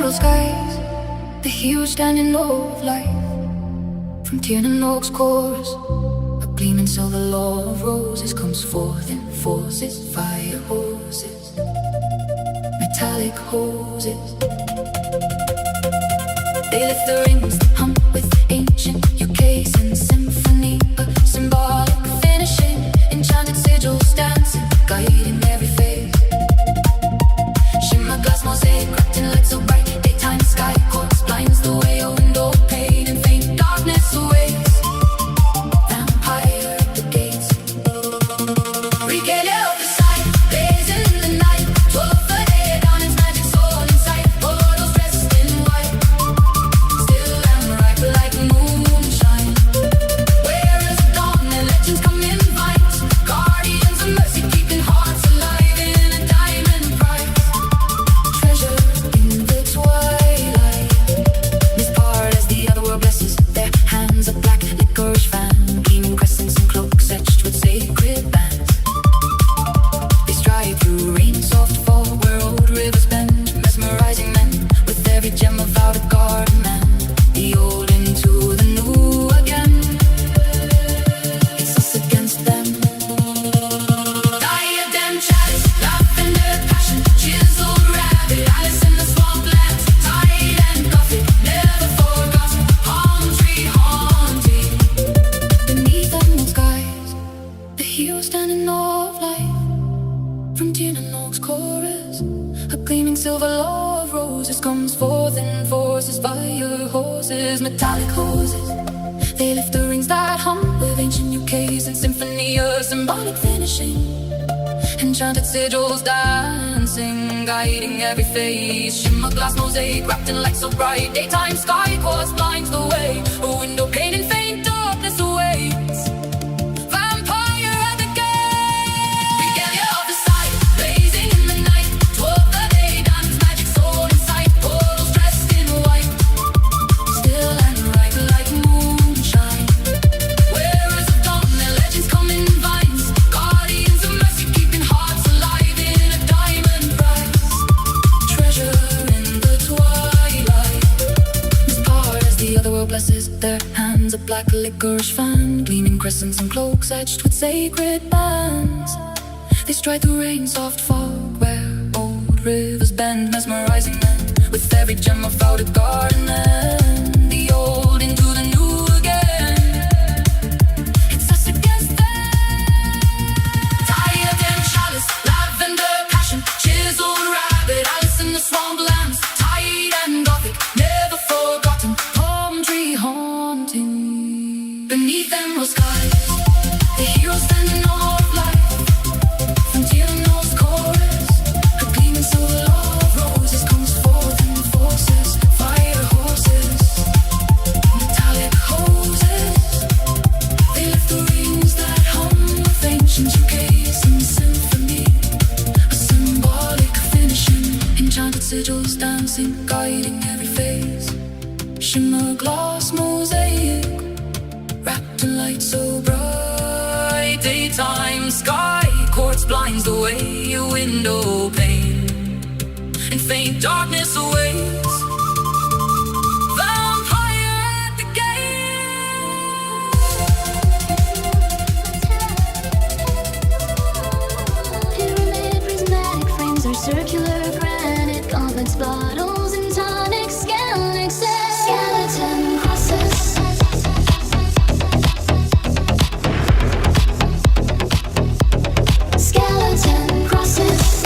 emerald skies, the huge standing low of life. From Tiernan Oak's chorus, a gleaming silver law of roses comes forth in forces, fire hoses, metallic hoses. They lift the rings that hum with ancient UKs and symphony, a symbolic finishing, enchanted sigils dancing, guiding every phase. Shimmer glass mosaic wrapped in light so bright, daytime sky quartz blinds the way, a window pane and faint darkness awaits. Vampire at the gates, regalia of the sight, blazing in the night. 12th a day, dawn is magic soul inside, portals dressed in white, still and ripe like moonshine. Wearers of dawn, their legends come in vines, guardians of mercy keeping hearts alive in a diamond price. Treasure in the twilight, mispart as the other world blesses. Their hands a black licorice fan, gleaming crescents and cloaks etched with sacred bands. They stride through rain, soft fall, where old rivers bend, mesmerizing men with every gem of out a garden man. The old into the new again, it's us against them. Diadem chalice, lavender passion, chiseled rabbit, Alice in the swamplands, tide and gothic, never forgotten, palm tree haunting. Beneath emerald skies, the hero stand in awe of life. From Tiernan Oak's chorus, a gleaming silver law of roses comes forth in forces, fire hoses, metallic hoses. They lift the rings that hum with ancient UKs and symphony, a symbolic finishing, enchanted sigils dancing, guiding every phase. Shimmer glass mosaic wrapped in light so bright, daytime sky quartz blinds the way, a window pane and faint darkness awaits. Vampire at the gate, regalia of the sight, blazing in the night. 12th a day, dawn's magic soul inside, portals dressed in white, still and ripe like moonshine. Wearers of dawn, their legends come in vines, guardians of mercy keeping hearts alive in a diamond price. Treasure in the twilight, mispart as the other world blesses. Their hands a black licorice fan, gleaming crescents and cloaks etched with sacred bands. They stride through rain, soft fog, where old rivers bend, mesmerizing men with every gem of out a garden and the old into the new again. It's us against them. Diadem chalice, lavender passion, chiseled rabbit, Alice in the swamplands, tide and gothic, never forgotten, palm tree haunting. Beneath emerald skies, the heroes stand in awe of life. From Tiernan Oak's chorus, a gleaming silver law of roses comes forth in forces, fire hoses, metallic hoses. They lift the rings that hum with ancient UKs and symphony, a symbolic finishing, enchanted sigils dancing, guiding every phase. Shimmer glass mosaic wrapped in light so bright, daytime sky quartz blinds the way, a window pane and faint darkness awaits. Vampire at the gate. Pyramid prismatic frames are circular granite gauntlets, bottles and tonics, skeleton crosses. Skeleton crosses.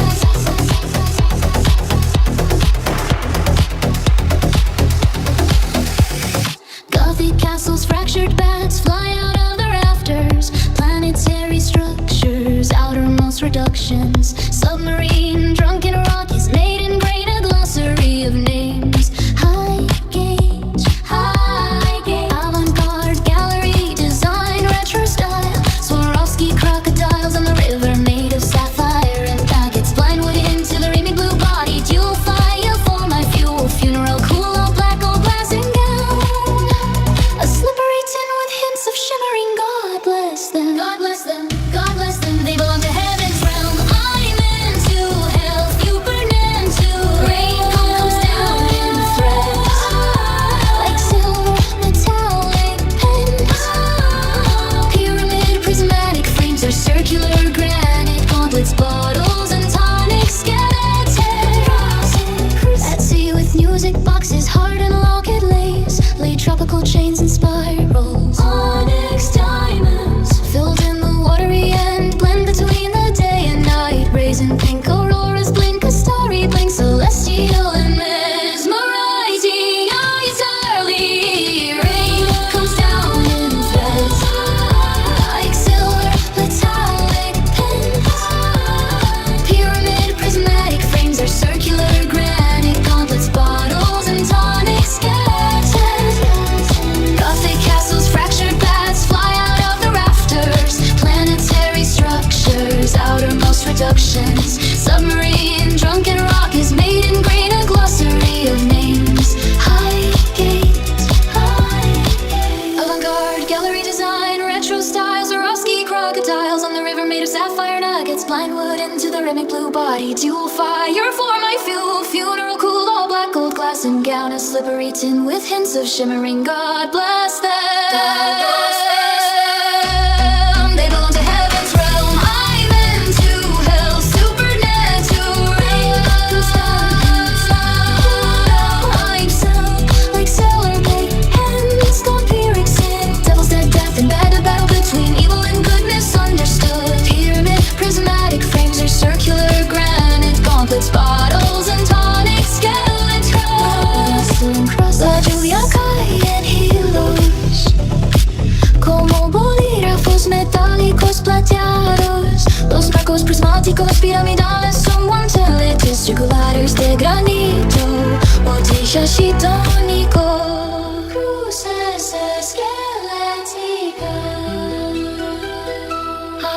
Gothic castles, fractured bats fly out of the rafters. Planetary structures, outermost reductions. Submarine, drunken Rockies, made in great a glossary of names. High gauge, avant-garde gallery design, retro style. Swarovski crocodiles on the river made of sapphire and agates. Blind wood into the reaming blue body, dual fire for my fuel. Funeral cool, all black, all glass and gown. A slippery tin with hints of shimmer. tropical chains and spirals. Onyx diamonds filled in the watery end, blend between the day and night. Raisin pink auroras blink, a starry blink, celestial and mesmerizing. Eyes early, rain comes down in threads, like silver metallic pens. Pyramid prismatic frames are circular granite gauntlets, bottles and tonic skeletons. Gothic castles, fractured paths fly out of the rafters. Planetary structures, outermost reductions. Submarine drunken rock is made in grain, a glossary of names. Highgate, avant-garde gallery design, retro styles, Swarovski crocodiles on the river made of sapphire nuggets. Blind wood into the rhythmic blue body, dual fire for my fuel. Funeral cool, all black, gold glass and gown, a slippery tin with hints of shimmering. God bless them. They belong to heaven's realm. I'm into hell, supernatural. I'm sound like solar pig, hands vampiric sin. Devil's dead, death and bad, a battle between evil and goodness understood. Pyramid prismatic frames are circular granite gauntlets, bottles and tonic skeletons. La Julia cae en hilos como bolígrafos metálicos plateados. Los marcos prismáticos piramidales son guanteletes circulares de granito, botellas y tónico. Cruces esqueléticas,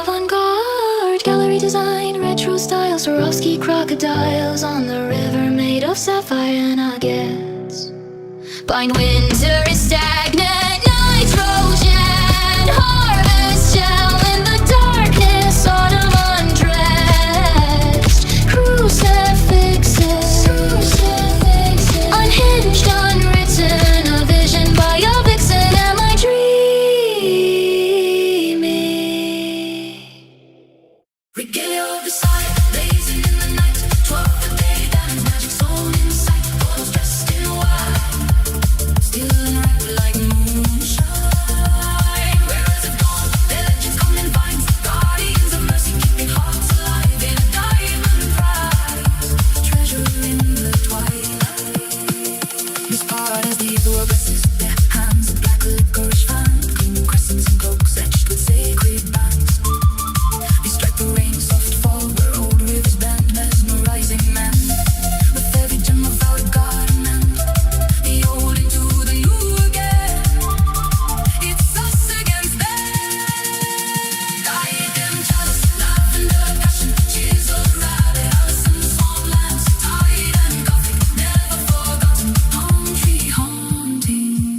avant-garde gallery design, retro styles, Swarovski crocodiles on the river made of sapphire nuggets. Bind winter is stagnant, nitrogen harvest shell in the darkness, autumn undressed. Crucifixes, unhinged, unwritten, a vision by a vixen. Am I dreaming? Regalia of the side, blazing in the night. 12th the day, that magic zone in sight. Girls dressed in white, still and ripe like moonshine. Where is it gone? Their legends come in vines. Guardians of mercy, keeping hearts alive in a diamond prize. Treasure in the twilight. Miss part as the progresses, their hands of black licorice fan, green crescents and cloaks etched with sacred bands. They strike the rain, soft fall where old rivers bend, mesmerizing men. With every gem of our garden and the old into the new again. It's us against them. Diadem, chalice, lavender, passion, chiseled rabbit, Alice in the swamplands, tide and gothic, never forgotten, palm tree haunting.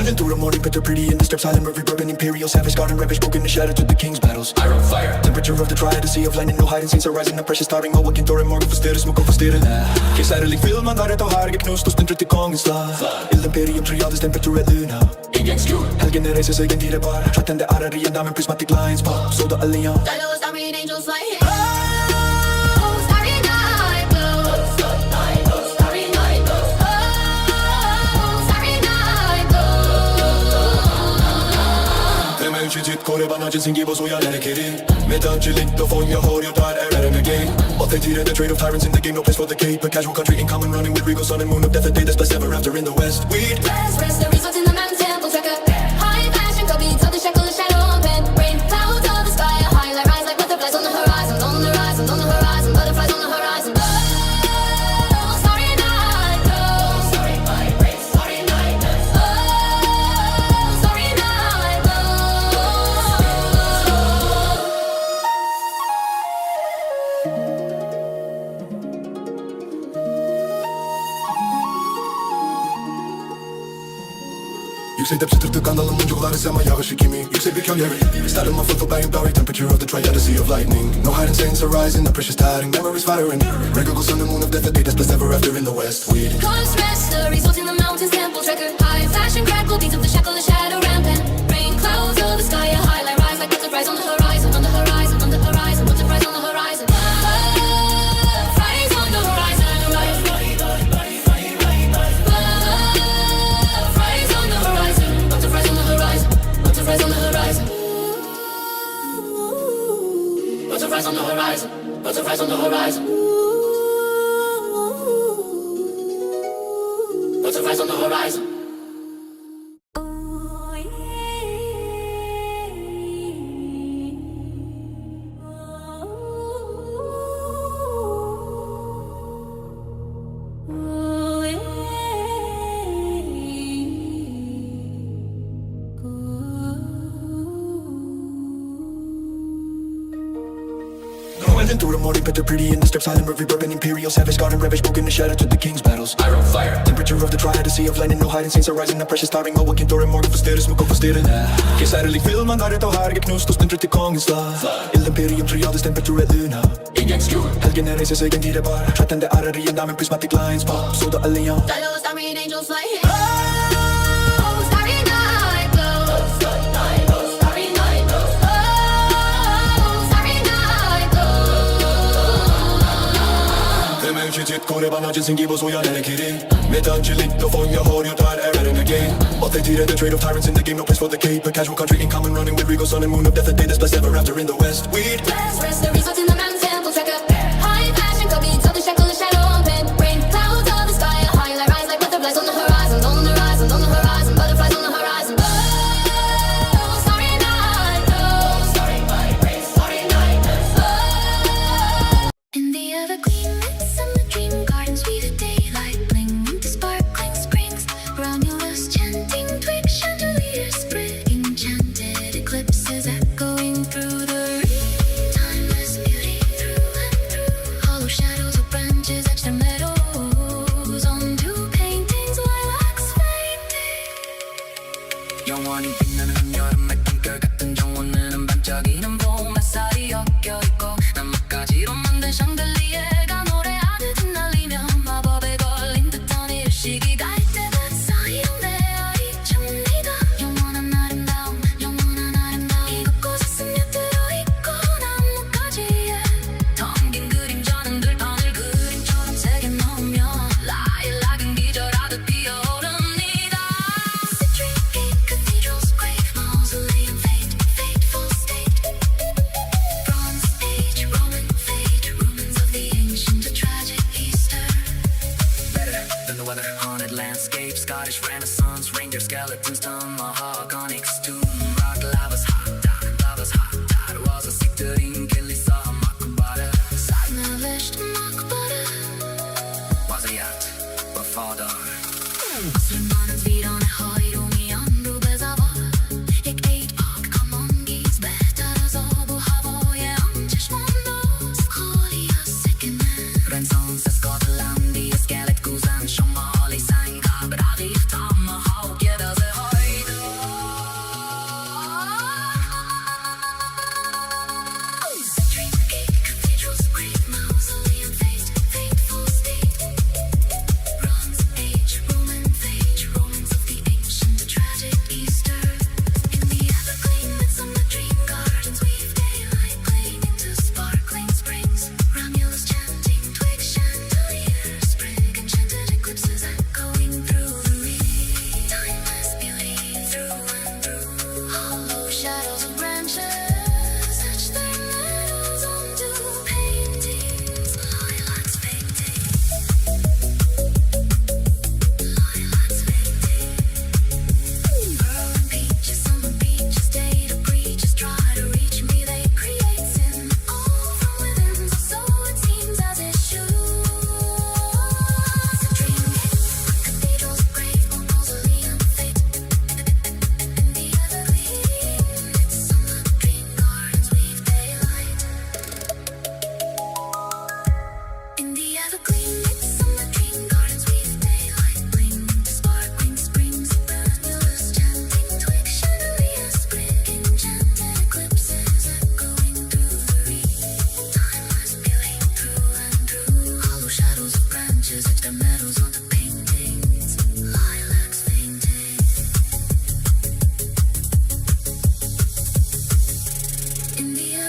Running through the morning, picture pretty in the steps, silent reverb and imperial, savage garden ravish, broken the shadow to the king's battles. Iron fire, temperature of the triad, a sea of lightning, no hiding scenes arising, the precious starring, awaken, Thorin, Morgan, förstörre, smok och förstörre. Keisarlig film, man där ett och härge knust och stundret till kongens slag. Il imperium triades, temperatur är luna. Ingen skur, helgen reser sig en tidebar. Trattande arar i en damen, prismatic lines, pop, soda allian. Shadows, starry angels fly. Oh, starry night glows. Starry night glows. Oh, starry night glows. Temel çizit kore bana cinsin gibi soyan hareketi. Metalcilik the phone your hold your dot error again. Authentic the trade of tyrants in the game, no place for the cape. A casual country in common running with regal sun and moon of death, a day that's blessed ever after in the west. Weed. Rest, the results in the mountain temple tracker. High passion, go beats of the shackle, the shadow open. Rain clouds of the sky, a highlight rise like butterflies on the horizon, on the horizon, on the horizon, butterflies on the horizon. Oh, starry night glows. Starry night race, starry night glows. Oh, starry night glows. Yüksek çıtırtı kandalın muncukları sema yağışı kimi. Yüksek bir gölgeri starting my foot for buying blurry temperature of the triad, a sea of lightning. No hiding saints arising, the precious tiding, memories firing. Regal sun and moon of death, a day that's blessed ever after in the west. Weed. Colors rest, the results in the mountains temple tracker. High fashion crackle, beats of the shackle, the shadow rampant. Rain clouds of the sky, a highlight rise like butterflies on the horizon, on the horizon, on the horizon, butterflies on the horizon. Flies on the horizon, flies on the horizon, butterflies on the horizon, butterflies on the horizon. Butterflies on the horizon, butterflies on the horizon. Butterflies on the horizon. Running through the morning, picture pretty in the steps, silent reverb and imperial, savage garden ravish, broken the shadow to the king's battles. Iron fire, temperature of the triad, a sea of lightning, no hiding scenes arising, the precious starring, awaken, Thorin, Morgan, förstörre, smok och förstörre. Keisarlig film, man där ett och härge knust och stundret till kongens slag. Il imperium triades, temperatur är luna. Ingen skur, helgen reser sig en tidebar. Trattande arar i en damen, prismatic lines, pop, soda allian. Shadows, starry angels fly. Oh, starry night glows. Starry night glows. Starry night glows. Oh, starry night glows. Temel çizit kore bana cinsin gibi soyan hareketi. Metalcilik the phone your hold your dot error again. Authentic the trade of tyrants in the game, no place for the cape. A casual country in common running with regal sun and moon of death, a day that's blessed ever after in the west. Weed. Rest, the results in the mountain temple tracker. High passion, go beats of the shackle, the shadow open. Rain clouds of the sky, a highlight rise like butterflies on the horizon, on the horizon, on the horizon, butterflies on the horizon. Oh, starry night glows. Starry night race, starry night glows. Oh. In the evergreen midsummer dream gardens, we the daylight bling into sparkling springs. Romulus chanting twig chandeliers, sprig enchanted eclipses echoing through the ring. Timeless beauty through and through. Hollow shadows of branches etch their meadows onto paintings, lilacs fading. 영원히 빛나는 여름의 꿈결 같은 정원에는 반짝이는 봄 햇살이 엮여있고 나뭇가지로 만든 샹들리에가 노래하듯 흩날리며 마법에 걸린 듯한 일시기가 이때가 쌓이던 내 아이처니다. 영원한 아름다움 이곳곳에 스며들어있고 나뭇가지에 텅긴 그림자는 들판을 그림처럼 새겨 넣으며 라일락은 기절하듯 피어오릅니다. Citric cathedrals, grave mausoleum, fateful state. Bronze Age, Roman fate, ruins of the ancient, a tragic Easter. Better than the weather haunted landscape, Scottish Renaissance, reindeer skeletons, mahogany tomb, rock lava's hot dot was a sikterin kilisa makbara. Lavished makbara. Was a yacht, wafadar. Astronautens virane høyromi anrobezavar. Jeg eit bak kamongis behtaras abu havoye ancheshmondos. Khaliya sekene. Renaissance Skottlandia, skelet kuzan, shomali sang, kabragir tamma.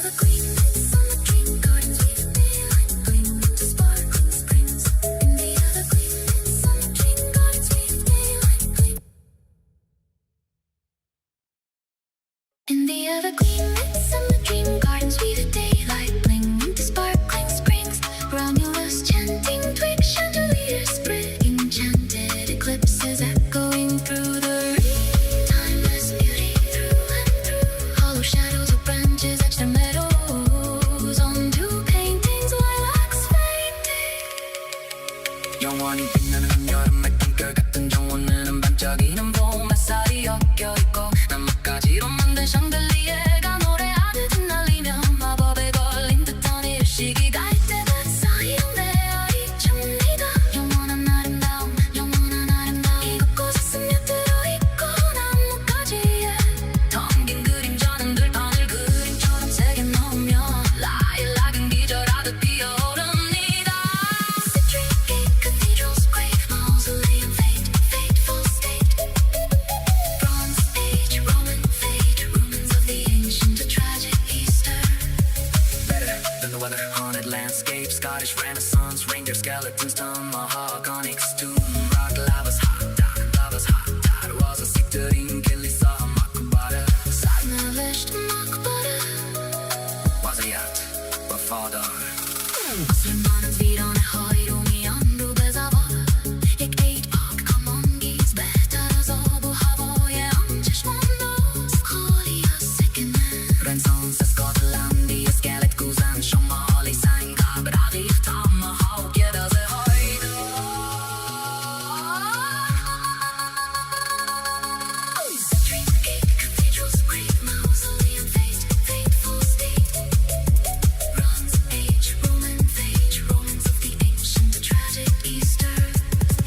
evergreen midsummer dream gardens weave daylight bling into sparkling springs. In the evergreen midsummer dream gardens weave daylight bling. In the evergreen midsummer dream gardens weave daylight bling into sparkling springs. Romulus chanting, twig chandeliers sprig, enchanted eclipses echoing through the ring. Timeless beauty through and through. Hollow shadows of branches etch their meadows onto paintings, lilacs fading. 영원히 빛나는 여름의 꿈결 같은 정원은 반짝이는 봄 햇살이 엮여있고 나뭇가지로 만든 샹들리에가 노래하듯 흩날리며 마법에 걸린 듯한 일시기가 이때가 쌓이어내야 잊힙니다. 영원한 아름다움 영원한 아름다움 이곳곳에 스며들어 있고 나뭇가지에 텅긴 그림자는 들판을 그림처럼 새겨 넣으며 라일락은 기절하듯 피어오릅니다. Citric gate, cathedrals, grave, mausoleum, fate, fateful state. Bronze age, Roman fate, ruins of the ancient, a tragic Easter. Better than the weather, haunted landscape, Scottish Renaissance, reindeer skeletons, tomahawk tomb, rock lava's hot dot, was a sikterin kilisa makubara. Lavished makbara. Was a yacht, but father. Astronauten videre høyrom i andre zavara. Ik eet bak kamongis, beter az abo havoje ancsesmondos. Kaliya sekene. Renaissance, Skotlandia, skelet guzan, Somali, Sanga, Brarif, tomahawk, jeder ze heute. Citric gate, cathedrals, grave, mausoleum, fate, fateful state. Bronze age, Roman fate, ruins of the ancient, a tragic Easter.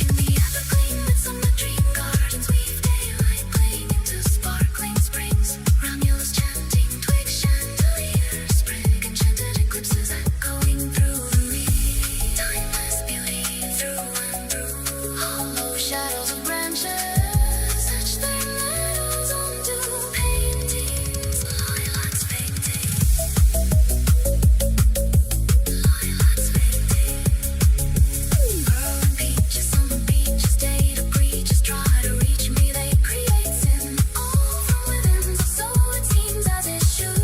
In the evergreen midsummer dream gardens weave daylight playing into sparkling springs. Romulus chanting, twig chandeliers sprig, enchanted eclipses echoing through the reed. Timeless beauty through and through. Hollow shadows of branches etch their meadows onto paintings. Lilacs fading. Lilacs fading. Pearl and peaches on the beaches, data breaches try to reach me. They create sin all from within, so it seems as it should.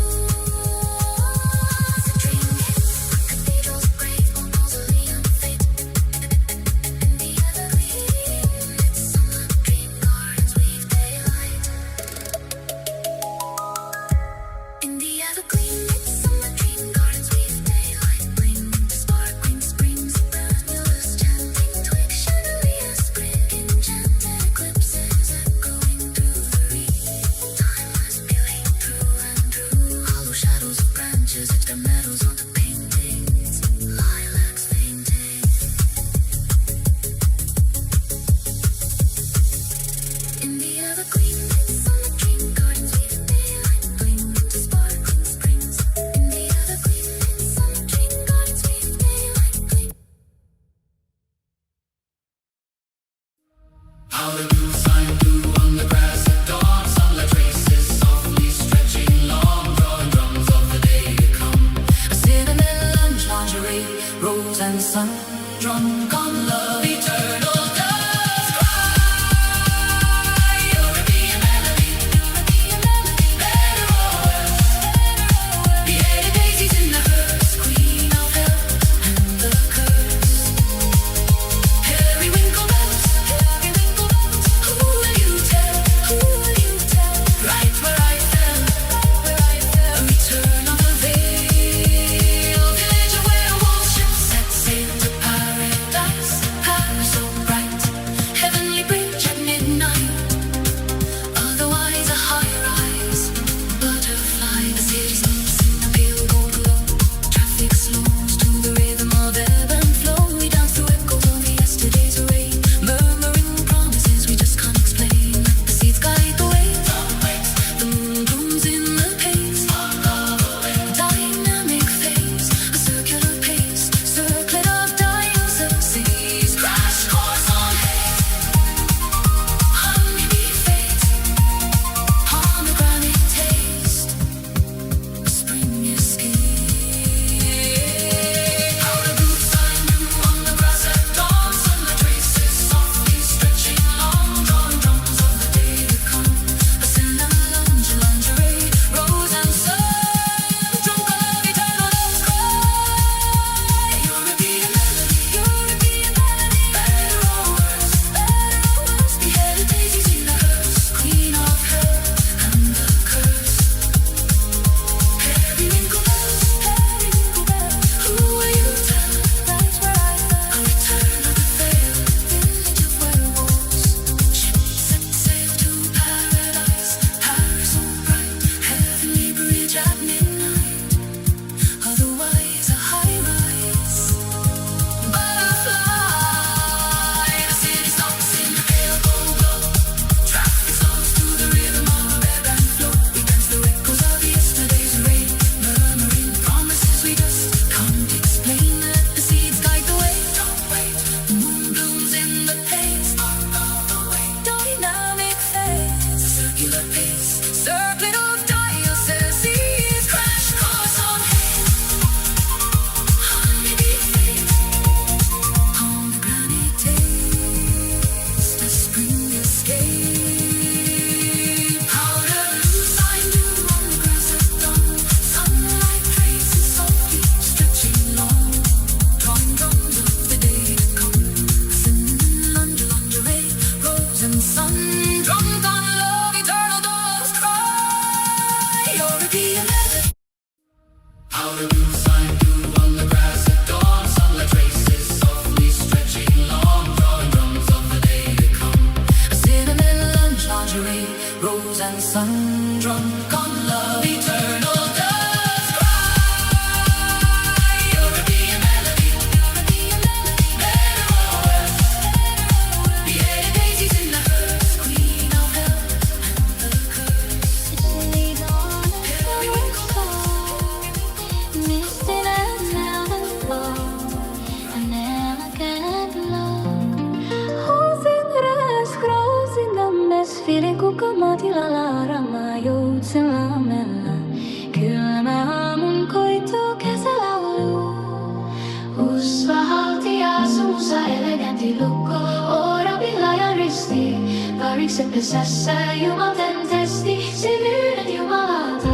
Citric gates, cathedrals, grave, mausoleum, fate. In the evergreen midsummer dream gardens weave daylight. In the evergreen midsummer dream gardens weave daylight bling into sparkling springs. Romulus chanting, twig chandeliers sprig, enchanted eclipses echoing through the reed. Timeless beauty through and through. Hollow shadows of branches etch their meadows onto paintings. Lilacs fainting. In the evergreen midsummer dream gardens weave daylight bling into sparkling springs. In the evergreen midsummer dream gardens weave daylight bling. Hallelujah, sign blue on the grass at dawn. Sunlight traces softly stretching long, drawing drums of the day to come. A cinnamon lunch, lingerie, rose and sun, drunk on love, eternal doves cry. European melody, better or worse. Beheaded daisies in the hearse, queen of health and the curse. Periwinkle bells, who will you tell? Right where I fell, a return of the veil. Village of werewolf ships set sail to paradise. Out of blue, sign blue on the grass at dawn. Sunlight traces softly stretching long, drawing drums of the day to come. A cinnamon lunch, lingerie, rose and sun drum. Gone love, eternal does cry. European melody, better or worse. Beheaded daisies in the hearse, queen of hell and the curse. Misty nights never fall, an elegant love. Holes in the grass, grows in the mess. Feeling kukamati lalarama, joutsen lamella. Kylmä aamun koitu kesälaulu. Usvahaltia suussa eleganti lukko. Orabilla ja risti, varikset pesässä jumalten testi. Syvyydet jumalata.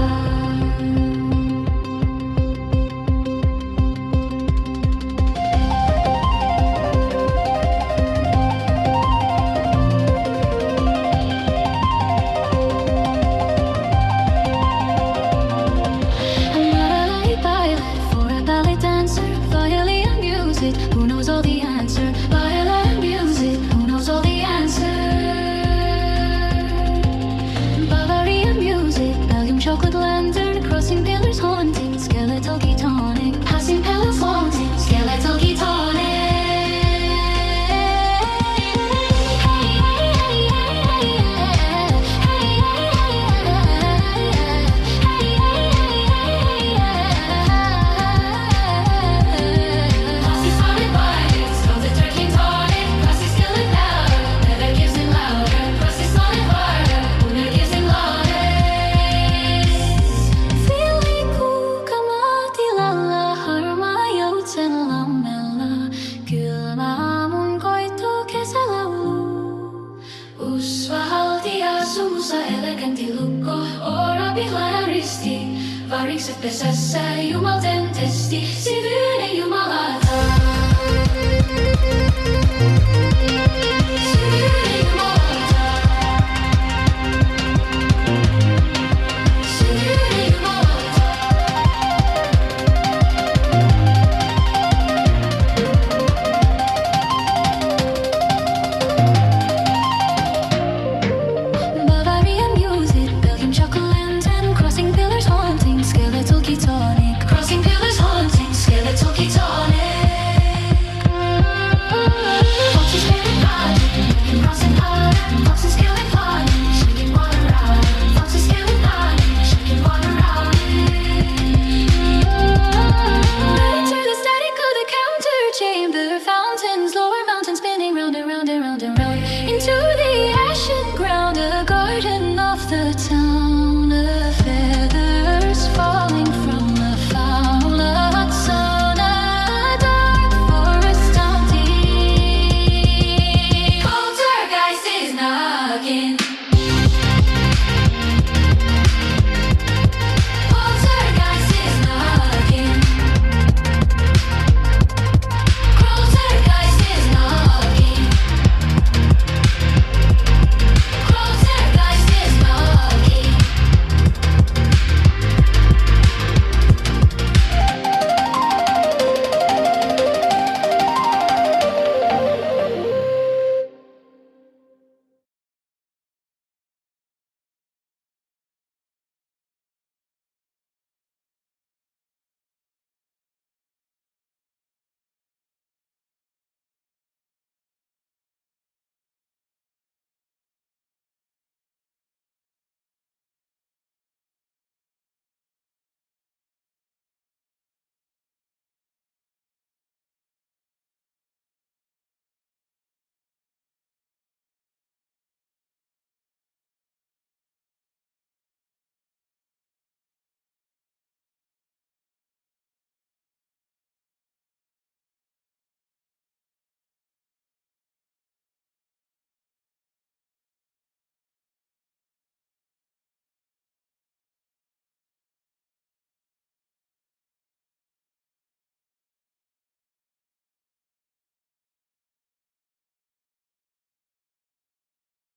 Who knows all the answer? Violin music, who knows all the answer? Bavarian music, Belgium chocolate lantern, crossing pillars haunting, skeletal ketonic, passing palace haunting, skeletal ketonic. Eleganti lukko, orabilla ja risti, varikset pesässä jumalten testi, syvyyden jumalata.